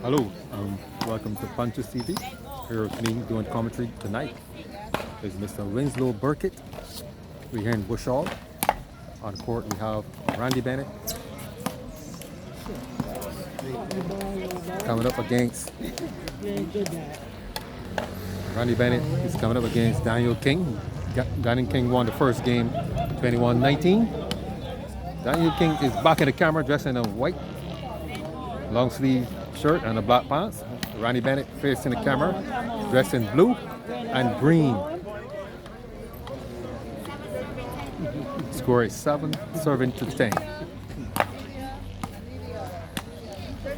Hello, welcome to Punches TV. Here with me doing commentary tonight is Mr. Winslow Burkett. We're here in Bush Hall. On the court we have Randy Bennett coming up against He's coming up against Daniel King. Daniel King won the first game 21-19. Daniel King is back in the camera dressed in a white long sleeve shirt and a black pants. Randy Bennett facing the camera dressed in blue and green. Score is 7-10.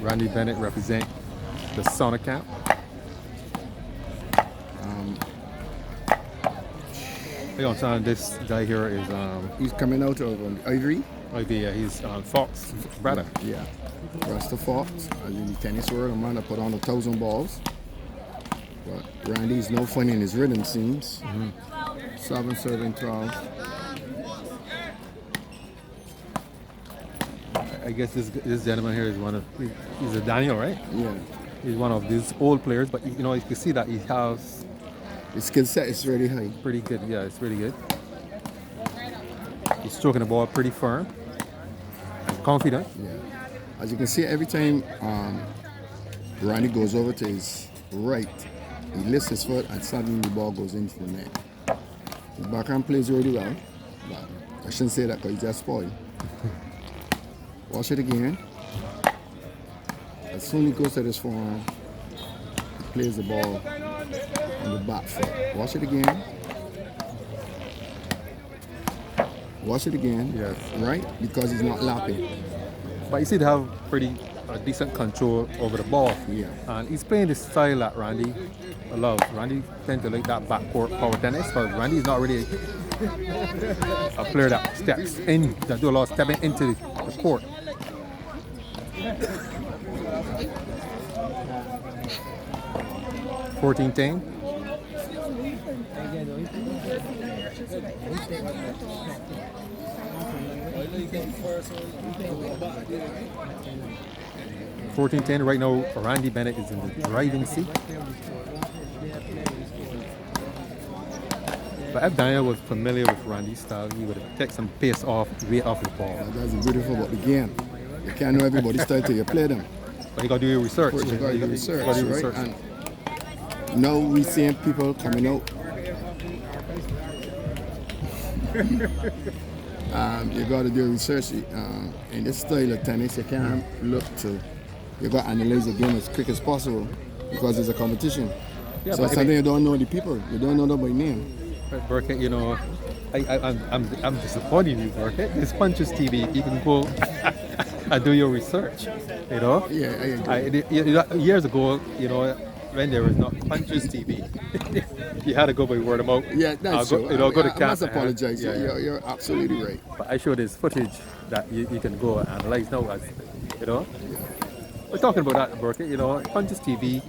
Randy Bennett represent the Sauna camp. This guy here is he's coming out of Ivory. yeah, he's Fox brother. Yeah. Rasta Fox, in the tennis world, a man that put on 1,000 balls. But Randy's no fun in his rhythm seems. 7-12. I guess this gentleman here is he's a Daniel, right? Yeah. He's one of these old players, but you can see that he has His skill set is really high. pretty good. Yeah, it's really good. He's stroking the ball pretty firm, confident. Yeah. As you can see, every time Randy goes over to his right, he lifts his foot and suddenly the ball goes into the net. His backhand plays really well, but I shouldn't say that because he's just spoiled. Watch it again. As soon as he goes to this forehand, he plays the ball on the back foot. Watch it again. Watch it again. Yes. Right? Because he's not lapping. But you see, they have decent control over the ball. Yeah. And he's playing the style that Randy loves. Randy tends to like that backcourt power tennis, but Randy's not really a player that steps in, that do a lot of stepping into the court. $14-10. Right now, Randy Bennett is in the driving seat. But if Daniel was familiar with Randy's style, he would have taken some pace weight off the ball. That's the beautiful about the game. You can't know everybody's style till you play them. But you got to do your research. First, you got to do research, gotta do right? research. And now we seeing people coming out. You got to do research. In this style of tennis, you can't look to. You got to analyze the game as quick as possible because it's a competition. Yeah, so but something you don't know the people. You don't know them by name. Burkett, I'm disappointed in you, Burkett. This Punches TV, you can go and do your research, Yeah, I agree. Years ago, when there was not Punches TV, you had to go by word of mouth. Yeah, that's go, true. go to I must apologize. Yeah. You're absolutely right. But I showed this footage that you can go and analyze now, We're talking about that, Burkett, Punches TV,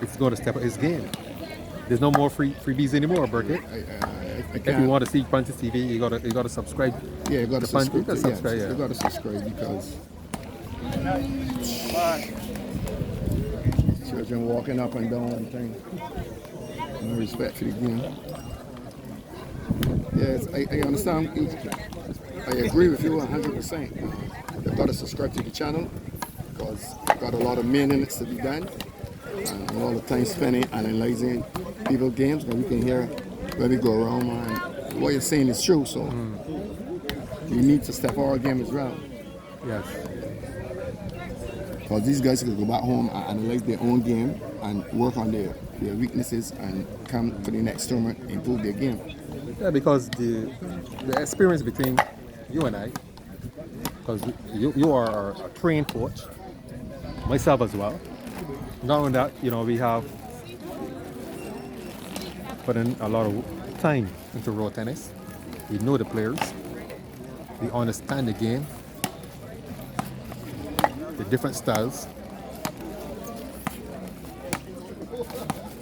it's going to step up his game. There's no more freebies anymore, Burkett. If you want to see Punches TV, you gotta subscribe. Yeah, you gotta subscribe. Yeah. You gotta subscribe because children walking up and down and things. No respect for the game. Yes, I understand. I agree with you 100%. You gotta subscribe to the channel because got a lot of maintenance to be done. And a lot of time spending analyzing people's games, and we can hear where we go around, and what you're saying is true, so we need to step our game as well. Yes. Because these guys can go back home and analyze their own game and work on their weaknesses and come to the next tournament and improve their game. Yeah, because the experience between you and I, because you are a trained coach, myself as well. Not only that, we have put in a lot of time into raw tennis. We know the players. We understand the game, the different styles.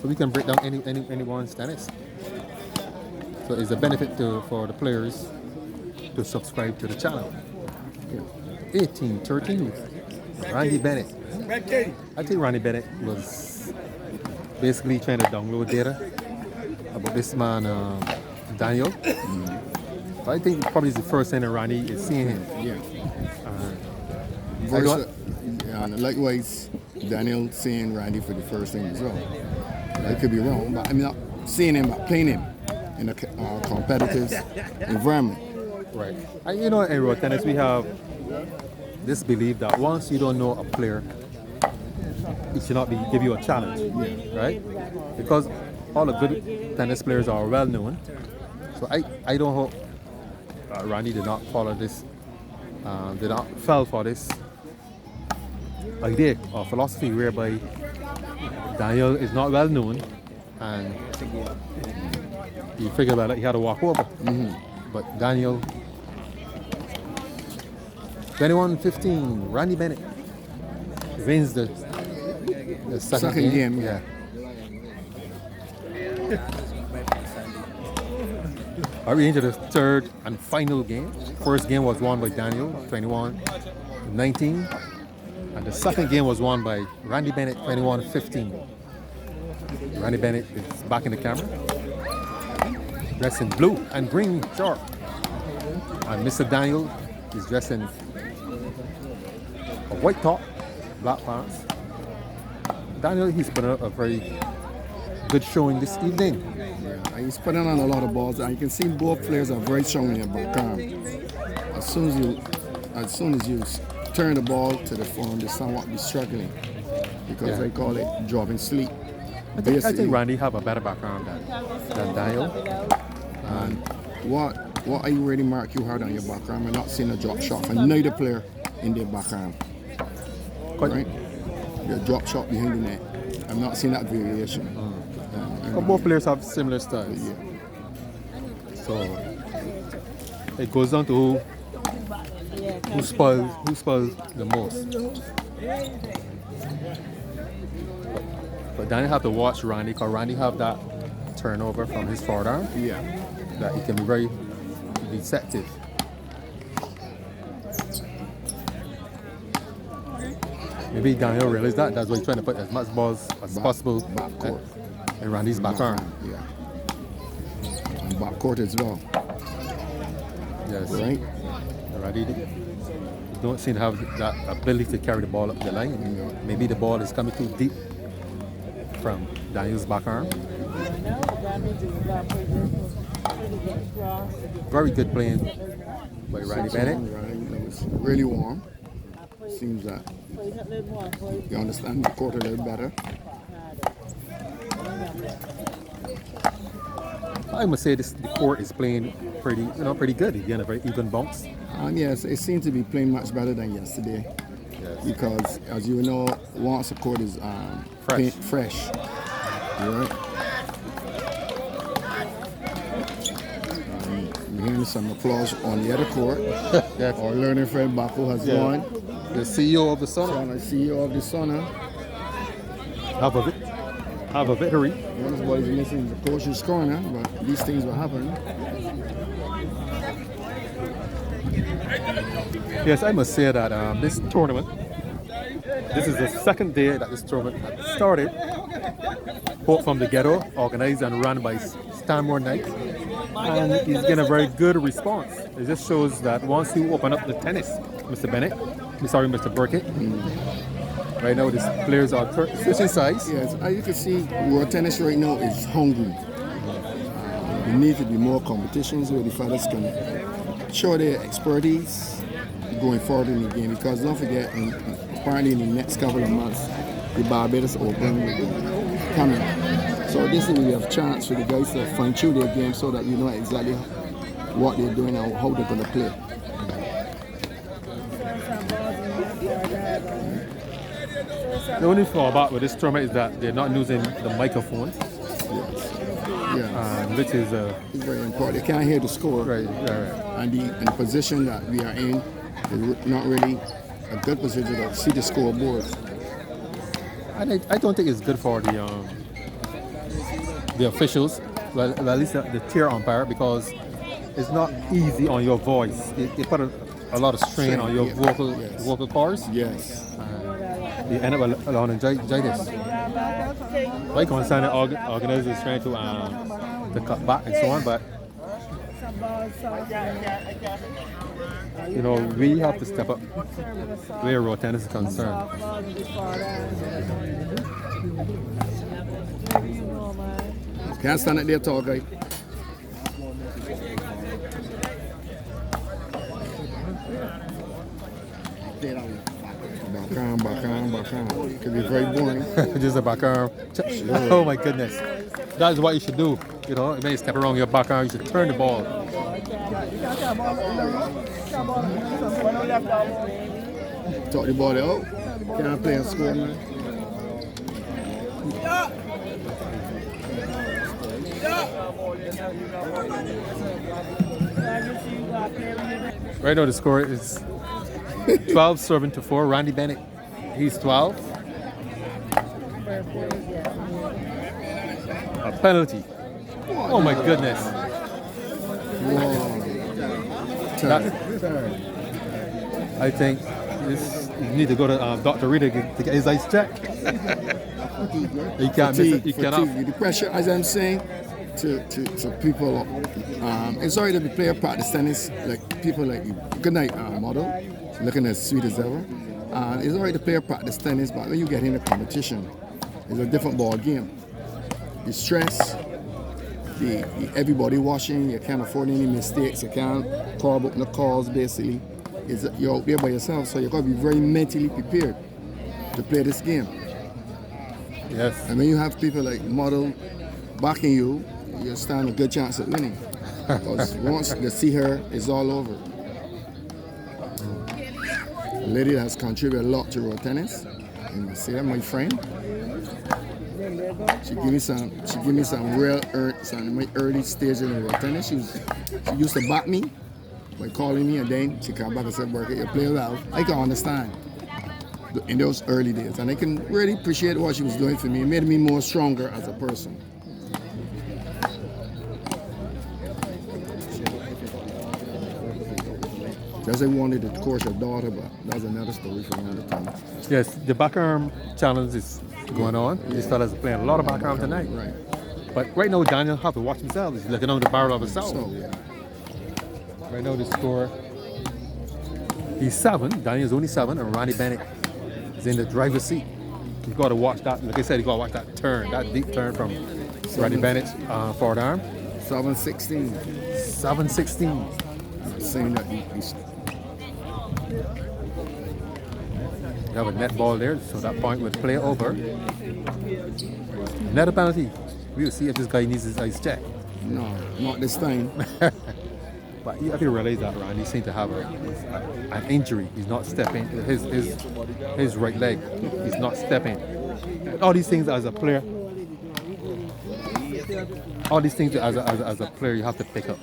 So we can break down anyone's tennis. So it's a benefit for the players to subscribe to the channel. Yeah. 18-13. Randy Bennett. I think Randy Bennett was basically trying to download data about this man, Daniel. But I think probably it's the first time that Randy is seeing him. Yeah. I don't- And likewise, Daniel seeing Randy for the first time as well. I could be wrong, but I'm not seeing him, but playing him in a competitive environment. Right. And you know, in road tennis, we have this belief that once you don't know a player, it should not be give you a challenge, right? Because all the good tennis players are well known. So I don't hope Randy did not follow this, did not fall for this idea or philosophy whereby Daniel is not well known and he figured that he had to walk over. But Daniel, 21-15, Randy Bennett wins the second game. Yeah. Are we into the third and final game? First game was won by Daniel, 21-19. And the second game was won by Randy Bennett, 21-15. Randy Bennett is back in the camera. Dressed in blue and green short. And Mr. Daniel is dressed in a white top, black pants. Daniel, he's put a very good showing this evening. Yeah, he's putting on a lot of balls, and you can see both players are very strong in their backhand. As soon as you turn the ball to the form, they somewhat be struggling because they call it dropping sleep. I think Randy have a better background than Daniel. And what I really mark you hard on your backhand, I'm not seeing a drop shot for neither player in their backhand. Right? The drop shot behind the net. I'm not seeing that variation. But both players have similar styles. Yeah. So it goes down to who spoils the most. But Daniel have to watch Randy because Randy have that turnover from his forehand. Yeah. That he can be very deceptive. Maybe Daniel realized that's why he's trying to put as much balls as possible in Randy's backhand. Yeah. And backcourt as well. Yes. Right? Randy don't seem to have that ability to carry the ball up the line. Maybe the ball is coming too deep from Daniel's backhand. Very good playing by Randy Bennett. Right. It's really warm. Seems that you understand the court a little better. I must say the court is playing pretty good. Again, a very even bounce. And yes, it seems to be playing much better than yesterday. Yes. Because as you know, once the court is fresh. Right? We're hearing some applause on the other court. Yes. Our learning friend Baku has won. The CEO of the Sun The CEO of the Sona. have a victory. One of the boys missing the coach's corner, but these things will happen. Yes, I must say that this tournament, this is the second day that this tournament started. Both from the ghetto, organized and run by Stanmore Knight. And he's getting a very good response. It just shows that once you open up the tennis, Mr. Bennett, Mr. Burkett, right now these players are switching sides. Yes, as you can see, world tennis right now is hungry. There need to be more competitions where the fellas can show their expertise going forward in the game. Because don't forget, apparently in the next couple of months, the Barbados Open will be coming. So this is we have a chance for the guys to fine tune their game so that you know exactly what they're doing and how they're going to play. The only drawback with this tournament is that they're not using the microphones, Yeah, which is it's very important. They can't hear the score. right. And the position that we are in is not really a good position to see the scoreboard. And I don't think it's good for the officials, well at least the tier umpire, because it's not easy on your voice. They put a a lot of strain on your Yes. vocal cords. Yes. You end up allowing laryngitis. Like concerning organisms trying to cut back and so on, but you know, we have to step up where road tennis is concerned. Can't stand it there tall, guy. Backhand. Could be very boring. Just a backhand. Oh my goodness. That is what you should do. You know, you may step around your backhand, you should turn the ball. Talk the ball out. Can't play and score, man. Right now the score is 12 serving to 4. Randy Bennett, he's 12. A penalty. Oh my goodness. I think you need to go to Dr. Rita to get his eyes checked. You can't miss it. You cannot. The pressure, as I'm saying, to people. It's already to be player practice tennis, like people like you. Good night, model. Looking as sweet as ever. It's already to player practice tennis, but when you get in a competition, it's a different ball game. The stress, the everybody watching, you can't afford any mistakes, you can't call up the calls basically. You're out there by yourself, so you've got to be very mentally prepared to play this game. Yes. And when you have people like model backing you, you stand a good chance at winning. Because once they see her, it's all over. A lady that has contributed a lot to road tennis. And you see that, my friend. She give me some real some my early stages in road tennis. She used to back me by calling me, and then she come back and said, "Work it, you play well." I can understand in those early days, and I can really appreciate what she was doing for me. It made me more stronger as a person. Just I wanted to course her daughter, but that's another story for another time. Yes, the backarm challenge is going on. These fellas are playing a lot of backarm tonight. Right. But right now, Daniel have to watch himself. He's looking on the barrel of himself. So, yeah. Right now, the score, he's 7. Daniel's only 7, and Ronnie Bennett is in the driver's seat. You've got to watch that. Like I said, you've got to watch that turn, that deep turn from Ronnie Bennett's forward arm. 7-16. 7-16. Saying that he's You have a net ball there, so that point would play over. Another penalty. We'll see if this guy needs his eyes checked. no, not this time. But you have to realize that Randy seems to have an injury. He's not stepping. His right leg, he's not stepping. All these things as a player. All these things as a player you have to pick up.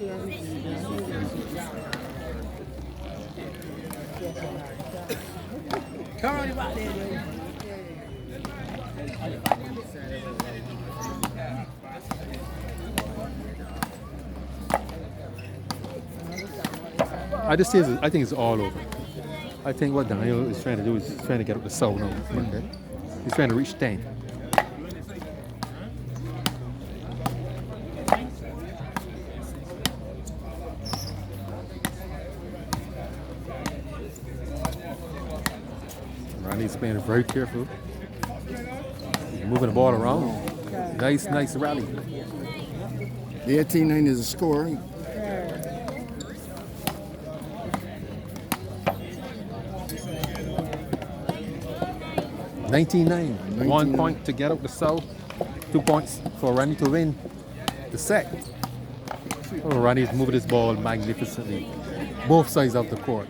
At this stage, I think it's all over. I think what Daniel is trying to do is trying to get up the soul now. Okay? He's trying to reach 10. Ronnie's playing very careful. Moving the ball around. Nice rally. The 18-9 is a score. $19-9. 1 point to get up the south. 2 points for Randy to win the set. Oh, Randy's moving this ball magnificently. Both sides of the court.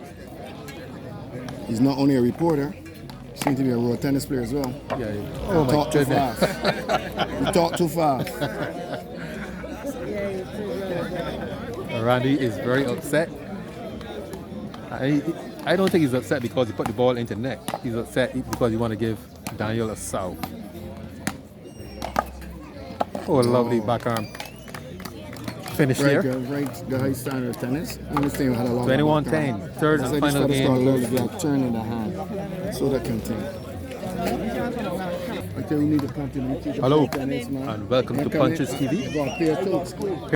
He's not only a reporter, seems to be a road tennis player as well. Yeah. Oh my Talk too goodness. fast. You talk too fast. Randy is very upset. I don't think he's upset because he put the ball into the net. He's upset because he want to give Daniel a serve. Oh, lovely backarm finish Right, here. right, the high standard of tennis. Understand had a lot 21-10, third and final game. Turn in the hand, so that can take. I tell you, we need to continue. Hello, and welcome to Punches TV.